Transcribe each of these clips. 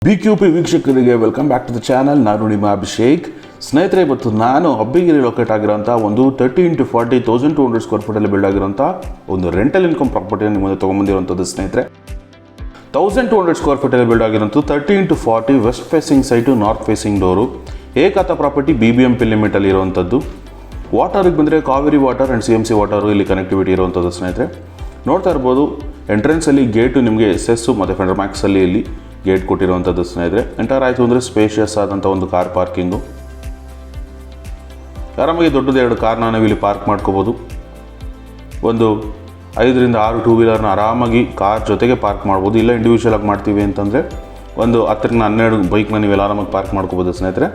BQP ವೀಕ್ಷಕರಿಗೆ welcome back to the channel. ನಾನು ನಿಮ್ಮ ಅಭಿಷೇಕ್. ಸ್ನೇಹಿತರೆ, ಇವತ್ತು ನಾನು ಅಬ್ಬಿಗಿರಿ ಲೊಕೇಟ್ ಆಗಿರೋಂಥ ಒಂದು 30 × 40 1200 ಸ್ಕ್ವೇರ್ ಫೀಟಲ್ಲಿ ಬಿಲ್ಡ್ ಆಗಿರೋಂಥ ಒಂದು ರೆಂಟಲ್ ಇನ್ಕಮ್ ಪ್ರಾಪರ್ಟಿಯನ್ನು ನಿಮ್ಮ ಮುಂದೆ ತೊಗೊಂಬಂದಿರುವಂಥದ್ದು. ಸ್ನೇಹಿತರೆ, 1200 ಸ್ಕ್ವೇರ್ ಫೀಟಲ್ಲಿ ಬಿಲ್ಡ್ ಆಗಿರೋಂಥ 30 × 40 west facing site, north facing door, ಏಕಾತ ಪ್ರಾಪರ್ಟಿ, BBMP ಲಿಮಿಟಲ್ಲಿ ಇರುವಂಥದ್ದು. ವಾಟರಿಗೆ ಬಂದರೆ Kaveri water and CMC water ಇಲ್ಲಿ ಕನೆಕ್ಟಿವಿಟಿ ಇರುವಂಥದ್ದು. ಸ್ನೇಹಿತರೆ, ನೋಡ್ತಾ ಇರ್ಬೋದು, ಎಂಟ್ರೆನ್ಸಲ್ಲಿ ಗೇಟು ನಿಮಗೆ SS ಮತ್ತು ಫೆಡರ್ ಮ್ಯಾಕ್ಸಲ್ಲಿ ಇಲ್ಲಿ ಗೇಟ್ ಕೊಟ್ಟಿರುವಂಥದ್ದು. ಸ್ನೇಹಿತರೆ, ಎಂಟರ್ ಆಯಿತು ಅಂದರೆ ಸ್ಪೇಷಿಯಸ್ ಆದಂಥ ಒಂದು ಕಾರ್ ಪಾರ್ಕಿಂಗು. ಆರಾಮಾಗಿ ದೊಡ್ಡದು 2 ಕಾರ್ನ ನಾವು ಇಲ್ಲಿ ಪಾರ್ಕ್ ಮಾಡ್ಕೋಬೋದು. ಒಂದು 5 ರಿಂದ 6 ಟೂ ವೀಲರ್ನ ಆರಾಮಾಗಿ ಕಾರ್ ಜೊತೆಗೆ ಪಾರ್ಕ್ ಮಾಡ್ಬೋದು. ಇಲ್ಲ ಇಂಡಿವಿಜುವಲ್ ಆಗಿ ಮಾಡ್ತೀವಿ ಅಂತಂದರೆ ಒಂದು 10 ರಿಂದ 12 ಬೈಕ್ನ ನೀವೆಲ್ಲ ಆರಾಮಾಗಿ ಪಾರ್ಕ್ ಮಾಡ್ಕೋಬೋದು. ಸ್ನೇಹಿತರೆ,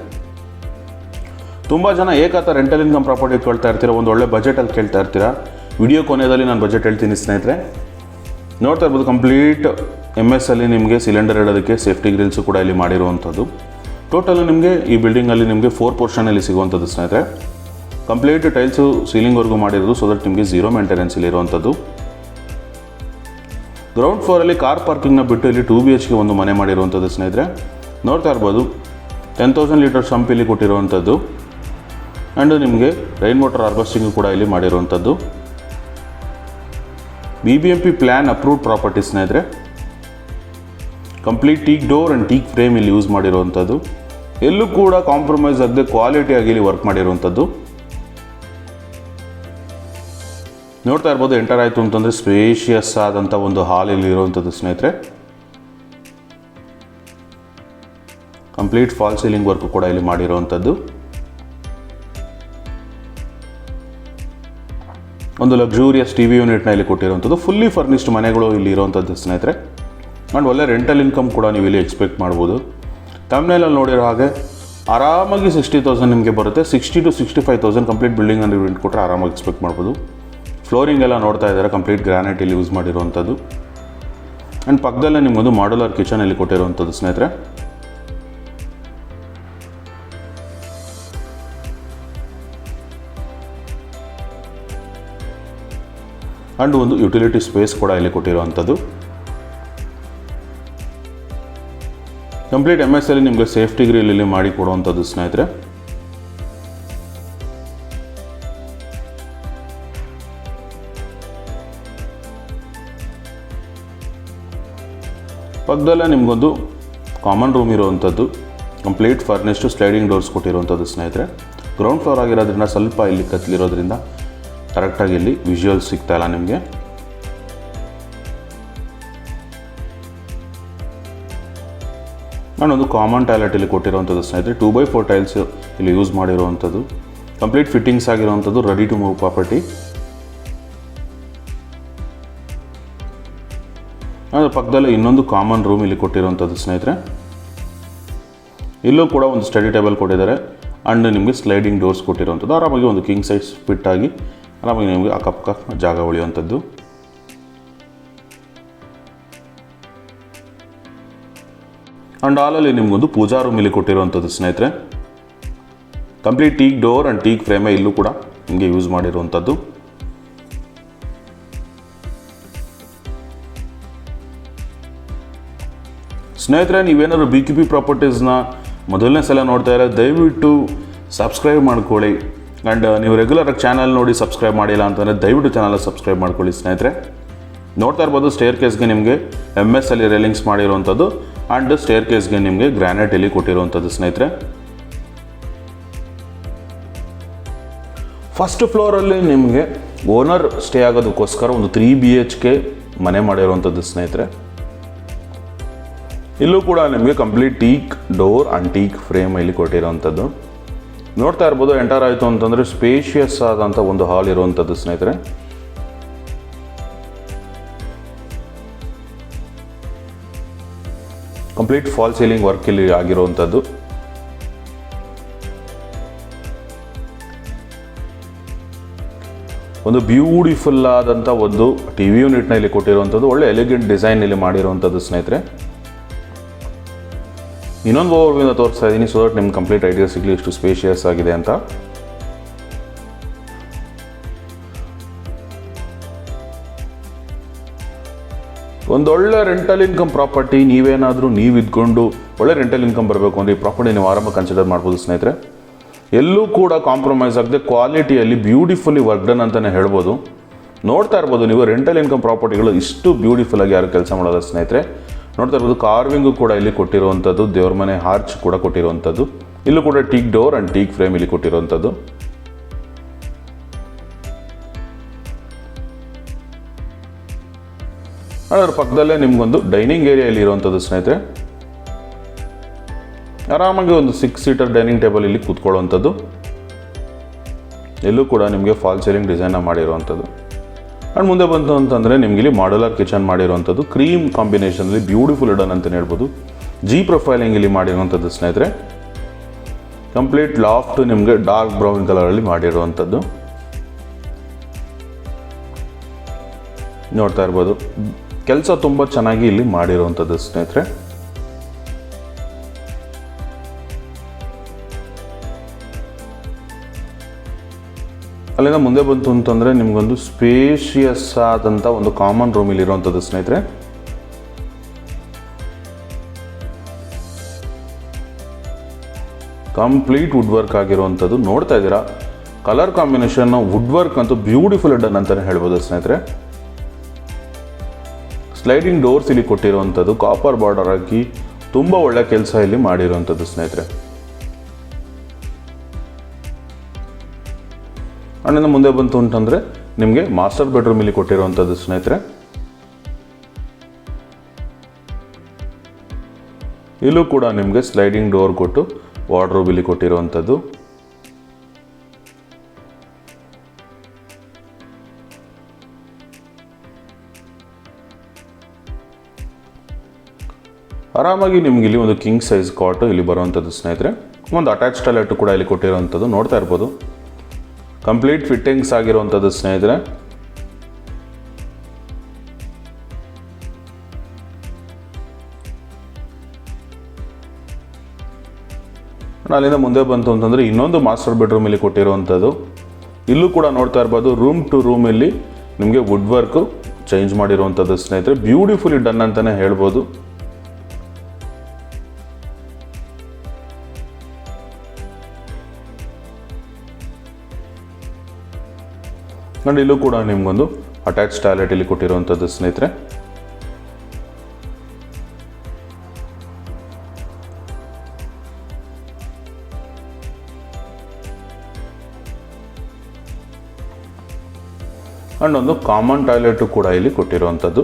ತುಂಬ ಜನ ಏಕಾತ ರೆಂಟಲ್ ಇನ್ಕಮ್ ಪ್ರಾಪರ್ಟಿ ಕೇಳ್ತಾ ಇರ್ತೀರ, ಒಂದು ಒಳ್ಳೆ ಬಜೆಟಲ್ಲಿ ಕೇಳ್ತಾ ಇರ್ತೀರ. ವಿಡಿಯೋ ಕೊನೆಯಲ್ಲಿ ನಾನು ಬಜೆಟ್ ಹೇಳ್ತೀನಿ. ಸ್ನೇಹಿತರೆ, ನೋಡ್ತಾ ಇರ್ಬೋದು, ಕಂಪ್ಲೀಟ್ MS ಅಲ್ಲಿ ನಿಮಗೆ ಸಿಲಿಂಡರ್ ಇಡೋದಕ್ಕೆ ಸೇಫ್ಟಿ ಗ್ರಿಲ್ಸು ಕೂಡ ಇಲ್ಲಿ ಮಾಡಿರುವಂಥದ್ದು. ಟೋಟಲ್ ನಿಮಗೆ ಈ ಬಿಲ್ಡಿಂಗಲ್ಲಿ ನಿಮಗೆ 4 ಪೋರ್ಷನಲ್ಲಿ ಸಿಗುವಂಥದ್ದು. ಸ್ನೇಹಿತರೆ, ಕಂಪ್ಲೀಟ್ ಟೈಲ್ಸು ಸೀಲಿಂಗ್ವರೆಗೂ ಮಾಡಿರೋದು, ಸೊ ದಟ್ ನಿಮಗೆ 0 ಮೇಂಟೆನೆನ್ಸ್ ಇಲ್ಲಿ ಇರುವಂಥದ್ದು. ಗ್ರೌಂಡ್ ಫ್ಲೋರಲ್ಲಿ ಕಾರ್ ಪಾರ್ಕಿಂಗ್ನ ಬಿಟ್ಟು ಇಲ್ಲಿ 2 BHK ಒಂದು ಮನೆ ಮಾಡಿರುವಂಥದ್ದು. ಸ್ನೇಹಿತರೆ, ನೋಡ್ತಾ ಇರ್ಬೋದು, 10,000 ಲೀಟರ್ ಸಂಪ್ ಇಲ್ಲಿ ಕೊಟ್ಟಿರುವಂಥದ್ದು. ಆ್ಯಂಡ್ ನಿಮಗೆ ರೈನ್ ವಾಟರ್ ಹಾರ್ವೆಸ್ಟಿಂಗು ಕೂಡ ಇಲ್ಲಿ ಮಾಡಿರುವಂಥದ್ದು. BBMP plan approved property. ಸ್ನೇಹಿತರೆ, complete teak door and teak frame ಇಲ್ಲಿ ಯೂಸ್ ಮಾಡಿರುವಂಥದ್ದು. ಎಲ್ಲೂ ಕೂಡ ಕಾಂಪ್ರಮೈಸ್ ಆಗದೆ ಕ್ವಾಲಿಟಿಯಾಗಿ ಇಲ್ಲಿ ವರ್ಕ್ ಮಾಡಿರುವಂಥದ್ದು. ನೋಡ್ತಾ ಇರ್ಬೋದು, ಎಂಟರ್ ಆಯಿತು ಅಂತಂದರೆ ಸ್ಪೇಷಿಯಸ್ ಆದಂಥ ಒಂದು ಹಾಲ್ ಇಲ್ಲಿ ಇರುವಂಥದ್ದು. ಸ್ನೇಹಿತರೆ, ಕಂಪ್ಲೀಟ್ ಫಾಲ್ ಸೀಲಿಂಗ್ ವರ್ಕ್ ಕೂಡ ಇಲ್ಲಿ ಮಾಡಿರುವಂಥದ್ದು. ಒಂದು ಲಕ್ಸುರಿಯಸ್ TV ಯೂನಿಟ್ನ ಇಲ್ಲಿ ಕೊಟ್ಟಿರುವಂಥದ್ದು. ಫುಲ್ಲಿ ಫರ್ನಿಶ್ಡ್ ಮನೆಗಳು ಇಲ್ಲಿ ಇರುವಂಥದ್ದು. ಸ್ನೇಹಿತರೆ, ಆ್ಯಂಡ್ ಒಳ್ಳೆ ರೆಂಟಲ್ ಇನ್ಕಮ್ ಕೂಡ ನೀವು ಇಲ್ಲಿ ಎಕ್ಸ್ಪೆಕ್ಟ್ ಮಾಡ್ಬೋದು. ತಮ್ನೇಲಲ್ಲಿ ನೋಡಿರೋ ಹಾಗೆ ಆರಾಮಾಗಿ 60,000 ನಿಮಗೆ ಬರುತ್ತೆ. 60,000 to 65,000 ಕಂಪ್ಲೀಟ್ ಬಿಲ್ಡಿಂಗನ್ನು ರೆಂಟ್ ಕೊಟ್ಟರೆ ಆರಾಮಾಗಿ ಎಕ್ಸ್ಪೆಕ್ಟ್ ಮಾಡ್ಬೋದು. ಫ್ಲೋರಿಂಗ್ ಎಲ್ಲ ನೋಡ್ತಾ ಇದ್ದಾರೆ, ಕಂಪ್ಲೀಟ್ ಗ್ರಾನೈಟ್ ಇಲ್ಲಿ ಯೂಸ್ ಮಾಡಿರುವಂಥದ್ದು. ಆ್ಯಂಡ್ ಪಕ್ಕದಲ್ಲೇ ನಿಮಗೊಂದು ಮಾಡ್ಯುಲರ್ ಕಿಚನ್ ಇಲ್ಲಿ ಕೊಟ್ಟಿರುವಂಥದ್ದು. ಸ್ನೇಹಿತರೆ, ಆ್ಯಂಡ್ ಒಂದು ಯುಟಿಲಿಟಿ ಸ್ಪೇಸ್ ಕೂಡ ಇಲ್ಲಿ ಕೊಟ್ಟಿರುವಂಥದ್ದು. ಕಂಪ್ಲೀಟ್ MS ಅಲ್ಲಿ ನಿಮಗೆ ಸೇಫ್ಟಿ ಗ್ರಿಲ್ ಇಲ್ಲಿ ಮಾಡಿ ಕೊಡುವಂಥದ್ದು. ಸ್ನೇಹಿತರೆ, ಪಕ್ಕದಲ್ಲೇ ನಿಮಗೊಂದು ಕಾಮನ್ ರೂಮ್ ಇರುವಂಥದ್ದು. ಕಂಪ್ಲೀಟ್ ಫರ್ನಿಶ್ಡ್ ಸ್ಲೈಡಿಂಗ್ ಡೋರ್ಸ್ ಕೊಟ್ಟಿರುವಂಥದ್ದು. ಸ್ನೇಹಿತರೆ, ಗ್ರೌಂಡ್ ಫ್ಲೋರ್ ಆಗಿರೋದ್ರಿಂದ ಸ್ವಲ್ಪ ಇಲ್ಲಿ ಕತ್ತಲಿರೋದ್ರಿಂದ ಕರೆಕ್ಟಾಗಿ ಇಲ್ಲಿ ವಿಜುವಲ್ಸ್ ಸಿಗ್ತಾ ಇಲ್ಲ ನಿಮಗೆ. ನಾನೊಂದು ಕಾಮನ್ ಟಾಯ್ಲೆಟ್ ಇಲ್ಲಿ ಕೊಟ್ಟಿರುವಂಥದ್ದು. ಸ್ನೇಹಿತರೆ, 2x4 ಟೈಲ್ಸ್ ಇಲ್ಲಿ ಯೂಸ್ ಮಾಡಿರುವಂಥದ್ದು. ಕಂಪ್ಲೀಟ್ ಫಿಟ್ಟಿಂಗ್ಸ್ ಆಗಿರುವಂಥದ್ದು. Ready to move property. ಅದರ ಪಕ್ಕದಲ್ಲೇ ಇನ್ನೊಂದು ಕಾಮನ್ ರೂಮ್ ಇಲ್ಲಿ ಕೊಟ್ಟಿರುವಂಥದ್ದು. ಸ್ನೇಹಿತರೆ, ಇಲ್ಲೂ ಕೂಡ ಒಂದು ಸ್ಟಡಿ ಟೇಬಲ್ ಕೊಟ್ಟಿದ್ದಾರೆ. ಆ್ಯಂಡ್ ನಿಮಗೆ ಸ್ಲೈಡಿಂಗ್ ಡೋರ್ಸ್ ಕೊಟ್ಟಿರುವಂಥದ್ದು. ಆರಾಮಾಗಿ ಒಂದು ಕಿಂಗ್ ಸೈಜ್ ಫಿಟ್ ಆಗಿ ಆರಾಮಾಗಿ ನಿಮಗೆ ಅಕ್ಕಪಕ್ಕ ಜಾಗ ಉಳಿಯುವಂಥದ್ದು. ಆ್ಯಂಡ್ ಹಾಲಲ್ಲಿ ನಿಮಗೊಂದು ಪೂಜಾ ರೂಮ್ ಇಲ್ಲಿ ಕೊಟ್ಟಿರುವಂಥದ್ದು. ಸ್ನೇಹಿತರೆ, complete teak door and teak ಫ್ರೇಮೇ ಇಲ್ಲೂ ಕೂಡ ನಿಮಗೆ ಯೂಸ್ ಮಾಡಿರುವಂಥದ್ದು. ಸ್ನೇಹಿತರೆ, ನೀವೇನಾದ್ರು BQP ಪ್ರಾಪರ್ಟೀಸ್ನ ಮೊದಲನೇ ಸಲ ನೋಡ್ತಾ ಇರೋ ದಯವಿಟ್ಟು ಸಬ್ಸ್ಕ್ರೈಬ್ ಮಾಡ್ಕೊಳ್ಳಿ. ಆ್ಯಂಡ್ ನೀವು ರೆಗ್ಯುಲರಾಗಿ ಚಾನಲ್ ನೋಡಿ ಸಬ್ಸ್ಕ್ರೈಬ್ ಮಾಡಿಲ್ಲ ಅಂತಂದರೆ ದಯವಿಟ್ಟು ಚಾನಲ್ ಸಬ್ಸ್ಕ್ರೈಬ್ ಮಾಡ್ಕೊಳ್ಳಿ. ಸ್ನೇಹಿತರೆ, ನೋಡ್ತಾ ಇರ್ಬೋದು, ಸ್ಟೇರ್ ಕೇಸ್ಗೆ ನಿಮಗೆ MS ಅಲ್ಲಿ ರೇಲಿಂಗ್ಸ್ ಮಾಡಿರುವಂಥದ್ದು. ಆ್ಯಂಡ್ ಸ್ಟೇರ್ ಕೇಸ್ಗೆ ನಿಮಗೆ ಗ್ರಾನೈಟ್ ಇಲ್ಲಿ ಕೊಟ್ಟಿರುವಂಥದ್ದು. ಸ್ನೇಹಿತರೆ, ಫಸ್ಟ್ ಫ್ಲೋರಲ್ಲಿ ನಿಮಗೆ ಓನರ್ ಸ್ಟೇ ಆಗೋದಕ್ಕೋಸ್ಕರ ಒಂದು 3 BHK ಮನೆ ಮಾಡಿರುವಂಥದ್ದು. ಸ್ನೇಹಿತರೆ, ಇಲ್ಲೂ ಕೂಡ ನಿಮಗೆ complete teak door and teak frame ಇಲ್ಲಿ ಕೊಟ್ಟಿರುವಂಥದ್ದು. ನೋಡ್ತಾ ಇರ್ಬೋದು, ಎಂಟರ್ ಆಯಿತು ಅಂತಂದರೆ ಸ್ಪೇಷಿಯಸ್ ಆದಂಥ ಒಂದು ಹಾಲ್ ಇರುವಂಥದ್ದು. ಸ್ನೇಹಿತರೆ, ಕಂಪ್ಲೀಟ್ ಫಾಲ್ ಸೀಲಿಂಗ್ ವರ್ಕ್ ಇಲ್ಲಿ ಆಗಿರುವಂಥದ್ದು. ಒಂದು ಬ್ಯೂಟಿಫುಲ್ ಆದಂಥ ಒಂದು TV ಯೂನಿಟ್ನ ಇಲ್ಲಿ ಕೊಟ್ಟಿರುವಂಥದ್ದು. ಒಳ್ಳೆ ಎಲಿಗೆಂಟ್ ಡಿಸೈನ್ ಇಲ್ಲಿ ಮಾಡಿರುವಂಥದ್ದು. ಸ್ನೇಹಿತರೆ, ಇನ್ನೊಂದು ಓವರ್ವಿಂದ ತೋರಿಸ್ತಾ ಇದ್ದೀನಿ, ಸೊ ದಟ್ ನಿಮ್ಗೆ ಕಂಪ್ಲೀಟ್ ಐಡಿಯಾ ಸಿಗಲಿ ಎಷ್ಟು ಸ್ಪೇಷಿಯಸ್ ಆಗಿದೆ ಅಂತ. ಒಂದೊಳ್ಳೆ ರೆಂಟಲ್ ಇನ್ಕಮ್ ಪ್ರಾಪರ್ಟಿ ನೀವೇನಾದರೂ ನೀವು ಇದ್ಕೊಂಡು ಒಳ್ಳೆ ರೆಂಟಲ್ ಇನ್ಕಮ್ ಬರಬೇಕು ಅಂದರೆ ಈ ಪ್ರಾಪರ್ಟಿ ನೀವು ಆರಾಮಾಗಿ ಕನ್ಸಿಡರ್ ಮಾಡ್ಬೋದು ಸ್ನೇಹಿತರೆ. ಎಲ್ಲೂ ಕೂಡ ಕಾಂಪ್ರಮೈಸ್ ಆಗದೆ ಕ್ವಾಲಿಟಿಯಲ್ಲಿ ಬ್ಯೂಟಿಫುಲ್ಲಿ ವರ್ಕ್ ಡನ್ ಅಂತಲೇ ಹೇಳ್ಬೋದು. ನೋಡ್ತಾ ಇರ್ಬೋದು ನೀವು ರೆಂಟಲ್ ಇನ್ಕಮ್ ಪ್ರಾಪರ್ಟಿಗಳು ಇಷ್ಟು ಬ್ಯೂಟಿಫುಲ್ ಆಗಿ ಯಾರು ಕೆಲಸ ಮಾಡೋದು ಸ್ನೇಹಿತರೆ. ನೋಡ್ತಾ ಇರ್ಬೋದು ಕಾರ್ವಿಂಗು ಕೂಡ ಇಲ್ಲಿ ಕೊಟ್ಟಿರುವಂಥದ್ದು, ದೇವ್ರ ಮನೆ ಆರ್ಚ್ ಕೂಡ ಕೊಟ್ಟಿರುವಂಥದ್ದು, ಇಲ್ಲೂ ಕೂಡ teak door and teak frame ಇಲ್ಲಿ ಕೊಟ್ಟಿರುವಂಥದ್ದು. ಅದರ ಪಕ್ಕದಲ್ಲೇ ನಿಮ್ಗೊಂದು ಡೈನಿಂಗ್ ಏರಿಯಾ ಇಲ್ಲಿ ಇರುವಂಥದ್ದು ಸ್ನೇಹಿತರೆ. ಆರಾಮಾಗಿ ಒಂದು 6 ಸೀಟರ್ ಡೈನಿಂಗ್ ಟೇಬಲ್ ಇಲ್ಲಿ ಕೂತ್ಕೊಳ್ಳುವಂಥದ್ದು. ಎಲ್ಲೂ ಕೂಡ ನಿಮಗೆ ಫಾಲ್ ಸೀಲಿಂಗ್ ಡಿಸೈನ್ನ ಮಾಡಿರುವಂಥದ್ದು. ಆ್ಯಂಡ್ ಮುಂದೆ ಬಂತು ಅಂತಂದರೆ ನಿಮ್ಗೆ ಇಲ್ಲಿ ಮಾಡ್ಯುಲರ್ ಕಿಚನ್ ಮಾಡಿರುವಂಥದ್ದು, ಕ್ರೀಮ್ ಕಾಂಬಿನೇಷನಲ್ಲಿ ಬ್ಯೂಟಿಫುಲ್ ವುಡನ್ ಅಂತಲೇ ಹೇಳ್ಬೋದು. ಜಿ ಪ್ರೊಫೈಲಿಂಗ್ ಇಲ್ಲಿ ಮಾಡಿರುವಂಥದ್ದು ಸ್ನೇಹಿತರೆ. ಕಂಪ್ಲೀಟ್ ಲಾಫ್ಟ್ ನಿಮಗೆ ಡಾರ್ಕ್ ಬ್ರೌನ್ ಕಲರಲ್ಲಿ ಮಾಡಿರುವಂಥದ್ದು ನೋಡ್ತಾ ಇರ್ಬೋದು. ಕೆಲಸ ತುಂಬ ಚೆನ್ನಾಗಿ ಇಲ್ಲಿ ಮಾಡಿರುವಂಥದ್ದು ಸ್ನೇಹಿತರೆ. ಅಲ್ಲಿಂದ ಮುಂದೆ ಬಂತು ಅಂತಂದರೆ ನಿಮಗೊಂದು ಸ್ಪೇಷಿಯಸ್ ಆದಂಥ ಒಂದು ಕಾಮನ್ ರೂಮ್ ಇಲ್ಲಿ ಇರುವಂಥದ್ದು ಸ್ನೇಹಿತರೆ. ಕಂಪ್ಲೀಟ್ ವುಡ್ ವರ್ಕ್ ಆಗಿರುವಂಥದ್ದು ನೋಡ್ತಾ ಇದ್ದೀರಾ. ಕಲರ್ ಕಾಂಬಿನೇಷನ್ ವುಡ್ ವರ್ಕ್ ಅಂತೂ ಬ್ಯೂಟಿಫುಲ್ ಡನ್ ಅಂತಲೇ ಹೇಳ್ಬೋದು ಸ್ನೇಹಿತರೆ. ಸ್ಲೈಡಿಂಗ್ ಡೋರ್ಸ್ ಇಲ್ಲಿ ಕೊಟ್ಟಿರುವಂಥದ್ದು, ಕಾಪರ್ ಬಾರ್ಡರ್ ಹಾಕಿ ತುಂಬ ಒಳ್ಳೆ ಕೆಲಸ ಇಲ್ಲಿ ಮಾಡಿರುವಂಥದ್ದು ಸ್ನೇಹಿತರೆ. ಅಲ್ಲಿಂದ ಮುಂದೆ ಬಂತು ಅಂತಂದರೆ ನಿಮಗೆ ಮಾಸ್ಟರ್ ಬೆಡ್ರೂಮ್ ಇಲ್ಲಿ ಕೊಟ್ಟಿರುವಂಥದ್ದು ಸ್ನೇಹಿತರೆ. ಇಲ್ಲೂ ಕೂಡ ನಿಮಗೆ ಸ್ಲೈಡಿಂಗ್ ಡೋರ್ ಕೊಟ್ಟು ವಾರ್ಡ್ರೋಬ್ ಇಲ್ಲಿ ಕೊಟ್ಟಿರುವಂಥದ್ದು. ಆರಾಮಾಗಿ ನಿಮ್ಗೆ ಇಲ್ಲಿ ಒಂದು ಕಿಂಗ್ ಸೈಜ್ ಕಾಟ್ ಇಲ್ಲಿ ಬರುವಂಥದ್ದು ಸ್ನೇಹಿತರೆ. ಒಂದು ಅಟ್ಯಾಚ್ ಟಾಯ್ಲೆಟ್ ಕೂಡ ಇಲ್ಲಿ ಕೊಟ್ಟಿರುವಂಥದ್ದು ನೋಡ್ತಾ ಇರ್ಬೋದು. ಕಂಪ್ಲೀಟ್ ಫಿಟ್ಟಿಂಗ್ಸ್ ಆಗಿರುವಂಥದ್ದು ಸ್ನೇಹಿತರೆ. ಅಲ್ಲಿಂದ ಮುಂದೆ ಬಂತು ಅಂತಂದರೆ ಇನ್ನೊಂದು ಮಾಸ್ಟರ್ ಬೆಡ್ರೂಮ್ ಇಲ್ಲಿ ಕೊಟ್ಟಿರುವಂಥದ್ದು. ಇಲ್ಲೂ ಕೂಡ ನೋಡ್ತಾ ಇರ್ಬೋದು ರೂಮ್ ಟು ರೂಮ್ ಇಲ್ಲಿ ನಿಮಗೆ ವುಡ್ ವರ್ಕ್ ಚೇಂಜ್ ಮಾಡಿರುವಂಥದ್ದು ಸ್ನೇಹಿತರೆ. ಬ್ಯೂಟಿಫುಲಿ ಡನ್ ಅಂತಲೇ ಹೇಳ್ಬೋದು. ನೋಡಿ ಇಲ್ಲೂ ಕೂಡ ನಿಮಗೊಂದು ಅಟ್ಯಾಚ್ ಟಾಯ್ಲೆಟ್ ಇಲ್ಲಿ ಕೊಟ್ಟಿರುವಂಥದ್ದು ಸ್ನೇಹಿತರೆ. ಅಂಡ್ ಒಂದು ಕಾಮನ್ ಟಾಯ್ಲೆಟ್ ಕೂಡ ಇಲ್ಲಿ ಕೊಟ್ಟಿರುವಂಥದ್ದು.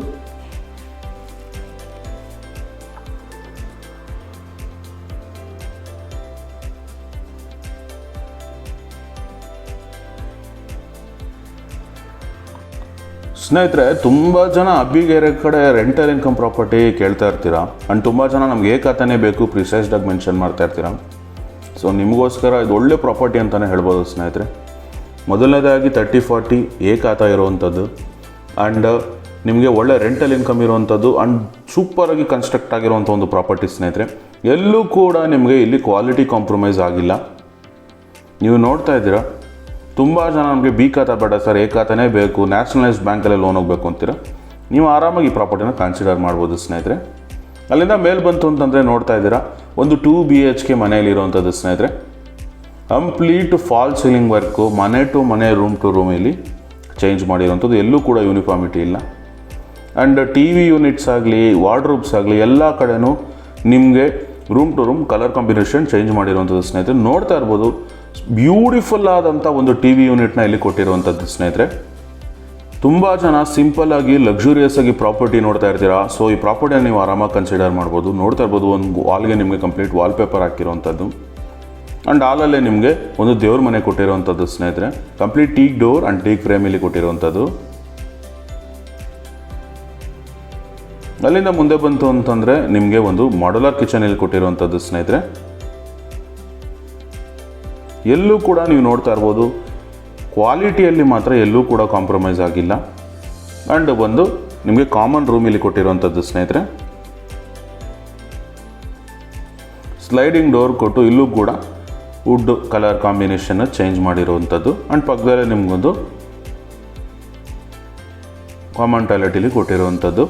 ಸ್ನೇಹಿತರೆ ತುಂಬ ಜನ ಅಬ್ಬಿಗೆರೆ ಕಡೆ ರೆಂಟಲ್ ಇನ್ಕಮ್ ಪ್ರಾಪರ್ಟಿ ಕೇಳ್ತಾ ಇರ್ತೀರಾ. ಆ್ಯಂಡ್ ತುಂಬ ಜನ ನಮ್ಗೆ ಖಾತಾನೇ ಬೇಕು ಪ್ರಿಸೈಸ್ಡಾಗಿ ಮೆನ್ಷನ್ ಮಾಡ್ತಾ ಇರ್ತೀರಾ. ಸೊ ನಿಮಗೋಸ್ಕರ ಇದು ಒಳ್ಳೆ ಪ್ರಾಪರ್ಟಿ ಅಂತಲೇ ಹೇಳ್ಬೋದು ಸ್ನೇಹಿತರೆ. ಮೊದಲನೇದಾಗಿ 30-40 ಖಾತಾ ಇರುವಂಥದ್ದು ಆ್ಯಂಡ್ ನಿಮಗೆ ಒಳ್ಳೆ ರೆಂಟಲ್ ಇನ್ಕಮ್ ಇರುವಂಥದ್ದು ಆ್ಯಂಡ್ ಸೂಪರಾಗಿ ಕನ್ಸ್ಟ್ರಕ್ಟ್ ಆಗಿರುವಂಥ ಒಂದು ಪ್ರಾಪರ್ಟಿ ಸ್ನೇಹಿತರೆ. ಎಲ್ಲೂ ಕೂಡ ನಿಮಗೆ ಇಲ್ಲಿ ಕ್ವಾಲಿಟಿ ಕಾಂಪ್ರಮೈಸ್ ಆಗಿಲ್ಲ. ನೀವು ನೋಡ್ತಾ ಇದ್ದೀರಾ ತುಂಬ ಜನ ನಮಗೆ ಬಿ ಖಾತಾ ಬೇಡ ಸರ್ ಖಾತಾನೇ ಬೇಕು, ನ್ಯಾಷನಲೈಸ್ಡ್ ಬ್ಯಾಂಕಲ್ಲೇ ಲೋನ್ ಹೋಗಬೇಕು ಅಂತೀರ. ನೀವು ಆರಾಮಾಗಿ ಈ ಪ್ರಾಪರ್ಟಿನ ಕನ್ಸಿಡರ್ ಮಾಡ್ಬೋದು ಸ್ನೇಹಿತರೆ. ಅಲ್ಲಿಂದ ಮೇಲೆ ಬಂತು ಅಂತಂದರೆ ನೋಡ್ತಾ ಇದ್ದೀರಾ ಒಂದು 2 BHK ಮನೆಯಲ್ಲಿರುವಂಥದ್ದು ಸ್ನೇಹಿತರೆ. ಕಂಪ್ಲೀಟ್ ಫಾಲ್ ಸೀಲಿಂಗ್ ವರ್ಕು, ಮನೆ ಟು ಮನೆ ರೂಮ್ ಟು ರೂಮ್ ಇಲ್ಲಿ ಚೇಂಜ್ ಮಾಡಿರುವಂಥದ್ದು. ಎಲ್ಲೂ ಕೂಡ ಯೂನಿಫಾರ್ಮಿಟಿ ಇಲ್ಲ. ಆ್ಯಂಡ್ TV ಯೂನಿಟ್ಸ್ ಆಗಲಿ ವಾರ್ಡ್ರೋಬ್ಸ್ ಆಗಲಿ ಎಲ್ಲ ಕಡೆನೂ ನಿಮಗೆ room to room colour combination change ಮಾಡಿರುವಂಥದ್ದು ಸ್ನೇಹಿತರೆ. ನೋಡ್ತಾ ಇರ್ಬೋದು ಬ್ಯೂಟಿಫುಲ್ ಆದಂಥ ಒಂದು TV ಯೂನಿಟ್ನ ಇಲ್ಲಿ ಕೊಟ್ಟಿರುವಂಥದ್ದು ಸ್ನೇಹಿತರೆ. ತುಂಬ ಜನ ಸಿಂಪಲ್ ಆಗಿ ಲಕ್ಸುರಿಯಸ್ ಆಗಿ ಪ್ರಾಪರ್ಟಿ ನೋಡ್ತಾ ಇರ್ತೀರಾ. ಸೊ ಈ ಪ್ರಾಪರ್ಟಿನ ನೀವು ಆರಾಮಾಗಿ ಕನ್ಸಿಡರ್ ಮಾಡ್ಬೋದು. ನೋಡ್ತಾ ಇರ್ಬೋದು ಒಂದು ವಾಲ್ಗೆ ನಿಮಗೆ ಕಂಪ್ಲೀಟ್ ವಾಲ್ಪೇಪರ್ ಹಾಕಿರುವಂಥದ್ದು ಆ್ಯಂಡ್ ಹಾಲಲ್ಲೇ ನಿಮಗೆ ಒಂದು ದೇವ್ರ ಮನೆ ಕೊಟ್ಟಿರುವಂಥದ್ದು ಸ್ನೇಹಿತರೆ. Complete teak door and teak frame ಇಲ್ಲಿ ಕೊಟ್ಟಿರುವಂಥದ್ದು. ಅಲ್ಲಿಂದ ಮುಂದೆ ಬಂತು ಅಂತಂದರೆ ನಿಮಗೆ ಒಂದು ಮಾಡ್ಯುಲರ್ ಕಿಚನ್ ಇಲ್ಲಿ ಕೊಟ್ಟಿರುವಂಥದ್ದು ಸ್ನೇಹಿತರೆ. ಎಲ್ಲೂ ಕೂಡ ನೀವು ನೋಡ್ತಾ ಇರ್ಬೋದು ಕ್ವಾಲಿಟಿಯಲ್ಲಿ ಮಾತ್ರ ಎಲ್ಲೂ ಕೂಡ ಕಾಂಪ್ರಮೈಸ್ ಆಗಿಲ್ಲ. ಆ್ಯಂಡ್ ಒಂದು ನಿಮಗೆ ಕಾಮನ್ ರೂಮ್ ಇಲ್ಲಿ ಕೊಟ್ಟಿರುವಂಥದ್ದು ಸ್ನೇಹಿತರೆ. ಸ್ಲೈಡಿಂಗ್ ಡೋರ್ ಕೊಟ್ಟು ಇಲ್ಲೂ ಕೂಡ ವುಡ್ ಕಲರ್ ಕಾಂಬಿನೇಷನ್ ಚೇಂಜ್ ಮಾಡಿರುವಂಥದ್ದು ಆ್ಯಂಡ್ ಪಕ್ಕದಲ್ಲೇ ನಿಮಗೊಂದು ಕಾಮನ್ ಟಾಯ್ಲೆಟ್ ಇಲ್ಲಿ ಕೊಟ್ಟಿರುವಂಥದ್ದು.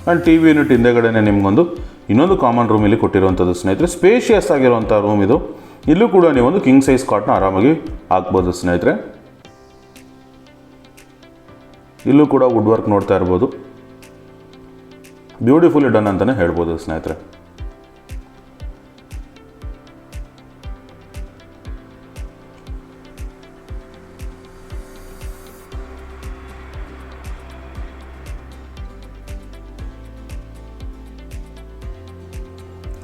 ಆ್ಯಂಡ್ ಟಿ ವಿ ಯೂನಿಟ್ ಹಿಂದೆಗಡೆನೆ ನಿಮಗೊಂದು ಇನ್ನೊಂದು ಕಾಮನ್ ರೂಮ್ ಇಲ್ಲಿ ಕೊಟ್ಟಿರುವಂಥದ್ದು ಸ್ನೇಹಿತರೆ. ಸ್ಪೇಷಿಯಸ್ ಆಗಿರುವಂಥ ರೂಮ್ ಇದು. ಇಲ್ಲೂ ಕೂಡ ನೀವೊಂದು ಕಿಂಗ್ ಸೈಜ್ ಕಾಟ್ನ ಆರಾಮಾಗಿ ಹಾಕ್ಬೋದು ಸ್ನೇಹಿತರೆ. ಇಲ್ಲೂ ಕೂಡ ವುಡ್ ವರ್ಕ್ ನೋಡ್ತಾ ಇರ್ಬೋದು. ಬ್ಯೂಟಿಫುಲಿ ಡನ್ ಅಂತಲೇ ಹೇಳ್ಬೋದು ಸ್ನೇಹಿತರೆ.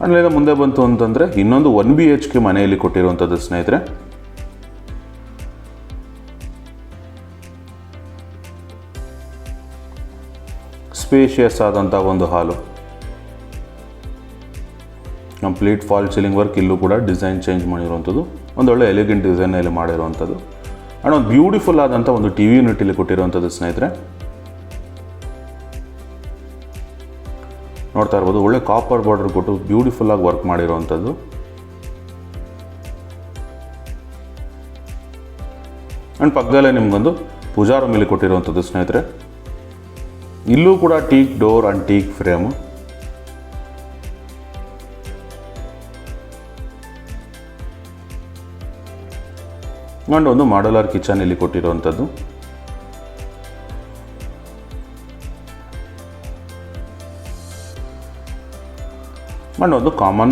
ಅಲ್ಲಿಂದ ಮುಂದೆ ಬಂತು ಅಂತಂದರೆ ಇನ್ನೊಂದು 1 BHK ಮನೆಯಲ್ಲಿ ಕೊಟ್ಟಿರುವಂಥದ್ದು ಸ್ನೇಹಿತರೆ. ಸ್ಪೇಷಿಯಸ್ ಆದಂಥ ಒಂದು ಹಾಲು. Complete fall ceiling work. ಇಲ್ಲೂ ಕೂಡ ಡಿಸೈನ್ ಚೇಂಜ್ ಮಾಡಿರುವಂಥದ್ದು, ಒಂದೊಳ್ಳೆ ಎಲಿಗೆಂಟ್ ಡಿಸೈನಲ್ಲಿ ಮಾಡಿರುವಂಥದ್ದು. ಆ್ಯಂಡ್ ಒಂದು ಬ್ಯೂಟಿಫುಲ್ ಆದಂಥ ಒಂದು ಟಿ ವಿ ಯೂನಿಟ್ ಇಲ್ಲಿ ಕೊಟ್ಟಿರುವಂಥದ್ದು ಸ್ನೇಹಿತರೆ. ನೋಡ್ತಾ ಇರ್ಬೋದು, ಒಳ್ಳೆ ಕಾಪರ್ ಬಾರ್ಡರ್ ಕೊಟ್ಟು ಬ್ಯೂಟಿಫುಲ್ಲಾಗಿ ವರ್ಕ್ ಮಾಡಿರುವಂಥದ್ದು. ಆ್ಯಂಡ್ ಪಕ್ಕದಲ್ಲೇ ನಿಮಗೊಂದು ಪೂಜಾ ರೂಮ್ ಇಲ್ಲಿ ಕೊಟ್ಟಿರುವಂಥದ್ದು ಸ್ನೇಹಿತರೆ. ಇಲ್ಲೂ ಕೂಡ teak door and teak frame. And ಒಂದು ಮಾಡ್ಯುಲರ್ ಕಿಚನ್ ಇಲ್ಲಿ ಕೊಟ್ಟಿರುವಂಥದ್ದು. ಆ್ಯಂಡ್ ಒಂದು ಕಾಮನ್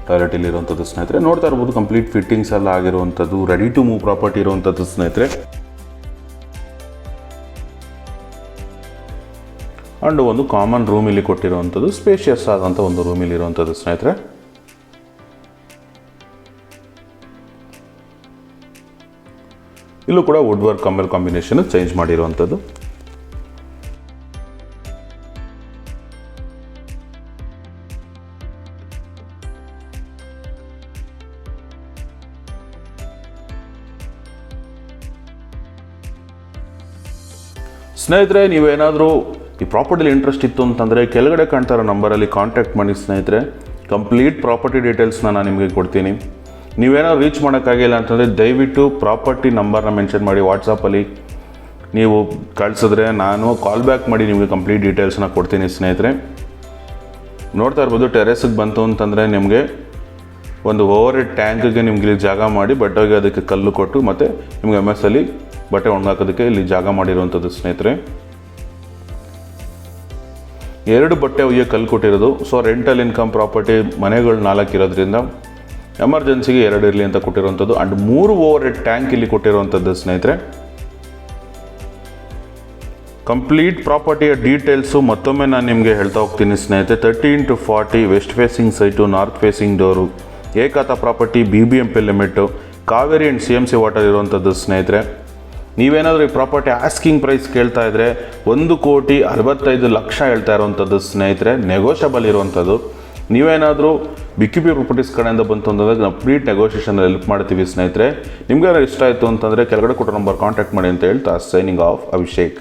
ಟಾಯ್ಲೆಟ್ ಇಲ್ಲಿರುವಂಥದ್ದು ಸ್ನೇಹಿತರೆ. ನೋಡ್ತಾ ಇರ್ಬೋದು, ಕಂಪ್ಲೀಟ್ ಫಿಟ್ಟಿಂಗ್ಸ್ ಎಲ್ಲ ಆಗಿರುವಂಥದ್ದು, ರೆಡಿ ಟು ಮೂವ್ ಪ್ರಾಪರ್ಟಿ ಇರುವಂಥದ್ದು ಸ್ನೇಹಿತರೆ. ಆ್ಯಂಡ್ ಒಂದು ಕಾಮನ್ ರೂಮ್ ಇಲ್ಲಿ ಕೊಟ್ಟಿರುವಂಥದ್ದು, ಸ್ಪೇಷಿಯಸ್ ಆದಂಥ ಒಂದು ರೂಮ್ ಇಲ್ಲಿರುವಂಥದ್ದು ಸ್ನೇಹಿತರೆ. ಇಲ್ಲೂ ಕೂಡ ವುಡ್ ವರ್ಕ್ ಕಮ್ಮಲ್ ಕಾಂಬಿನೇಷನ್ ಚೇಂಜ್ ಮಾಡಿರುವಂಥದ್ದು. ಸ್ನೇಹಿತರೆ, ನೀವೇನಾದರೂ ಈ ಪ್ರಾಪರ್ಟಿಲಿ ಇಂಟ್ರೆಸ್ಟ್ ಇತ್ತು ಅಂತಂದರೆ ಕೆಳಗಡೆ ಕಾಣ್ತಾ ಇರೋ ನಂಬರಲ್ಲಿ ಕಾಂಟ್ಯಾಕ್ಟ್ ಮಾಡಿ ಸ್ನೇಹಿತರೆ. ಕಂಪ್ಲೀಟ್ ಪ್ರಾಪರ್ಟಿ ಡೀಟೇಲ್ಸ್ನ ನಾನು ನಿಮಗೆ ಕೊಡ್ತೀನಿ. ನೀವೇನಾದ್ರು ರೀಚ್ ಮಾಡೋಕ್ಕಾಗಿಲ್ಲ ಅಂತಂದರೆ ದಯವಿಟ್ಟು ಪ್ರಾಪರ್ಟಿ ನಂಬರ್ನ ಮೆನ್ಷನ್ ಮಾಡಿ ವಾಟ್ಸಪ್ಪಲ್ಲಿ ನೀವು ಕಳಿಸಿದ್ರೆ ನಾನು ಕಾಲ್ ಬ್ಯಾಕ್ ಮಾಡಿ ನಿಮಗೆ ಕಂಪ್ಲೀಟ್ ಡೀಟೇಲ್ಸ್ನ ಕೊಡ್ತೀನಿ ಸ್ನೇಹಿತರೆ. ನೋಡ್ತಾ ಇರ್ಬೋದು, ಟೆರೆಸ್ಗೆ ಬಂತು ಅಂತಂದರೆ ನಿಮಗೆ ಒಂದು ಓವರ್ ಹೆಡ್ ಟ್ಯಾಂಕ್ಗೆ ನಿಮ್ಗೆ ಇಲ್ಲಿ ಜಾಗ ಮಾಡಿ ಬಟ್ಟೆಗೆ ಅದಕ್ಕೆ ಕಲ್ಲು ಕೊಟ್ಟು ಮತ್ತು ನಿಮ್ಗೆ MS ಅಲ್ಲಿ ಬಟ್ಟೆ ಒಣಗಾಕೋದಕ್ಕೆ ಇಲ್ಲಿ ಜಾಗ ಮಾಡಿರುವಂಥದ್ದು ಸ್ನೇಹಿತರೆ. 2 ಬಟ್ಟೆ ಒಯ್ಯೋ ಕಲ್ಲು ಕೊಟ್ಟಿರೋದು. ಸೊ ರೆಂಟಲ್ ಇನ್ಕಮ್ ಪ್ರಾಪರ್ಟಿ ಮನೆಗಳು 4 ಇರೋದ್ರಿಂದ ಎಮರ್ಜೆನ್ಸಿಗೆ 2 ಇರಲಿ ಅಂತ ಕೊಟ್ಟಿರುವಂಥದ್ದು. ಆ್ಯಂಡ್ 3 ಓವರ್ ಹೆಡ್ ಟ್ಯಾಂಕ್ ಇಲ್ಲಿ ಕೊಟ್ಟಿರುವಂಥದ್ದು ಸ್ನೇಹಿತರೆ. ಕಂಪ್ಲೀಟ್ ಪ್ರಾಪರ್ಟಿಯ ಡೀಟೇಲ್ಸು ಮತ್ತೊಮ್ಮೆ ನಾನು ನಿಮಗೆ ಹೇಳ್ತಾ ಹೋಗ್ತೀನಿ ಸ್ನೇಹಿತರೆ. 30x40 west facing site, north facing door, ಏಕಾತ property, BBMP limit, Kaveri and CMC water ಇರುವಂಥದ್ದು ಸ್ನೇಹಿತರೆ. ನೀವೇನಾದರೂ ಈ ಪ್ರಾಪರ್ಟಿ ಆಸ್ಕಿಂಗ್ ಪ್ರೈಸ್ ಕೇಳ್ತಾ ಇದ್ದರೆ 1,65,00,000 ಹೇಳ್ತಾ ಇರುವಂಥದ್ದು ಸ್ನೇಹಿತರೆ. ನೆಗೋಷಿಯಬಲ್ ಇರುವಂಥದ್ದು. ನೀವೇನಾದರೂ BKP ಪ್ರಾಪರ್ಟೀಸ್ ಕಡೆಯಿಂದ ಬಂತು ಅಂತಂದರೆ ಕಂಪ್ಲೀಟ್ ನೆಗೋಷಿಯೇಷನಲ್ಲಿ ಹೆಲ್ಪ್ ಮಾಡ್ತೀವಿ ಸ್ನೇಹಿತರೆ. ನಿಮ್ಗೆ ಇಷ್ಟ ಆಯಿತು ಅಂತಂದರೆ ಕೆಳಗಡೆ ಕೊಟ್ಟೋ ನಂಬರ್ ಕಾಂಟ್ಯಾಕ್ಟ್ ಮಾಡಿ ಅಂತ ಹೇಳ್ತಾ ಸೈನಿಂಗ್ ಆಫ್ ಅಭಿಷೇಕ್.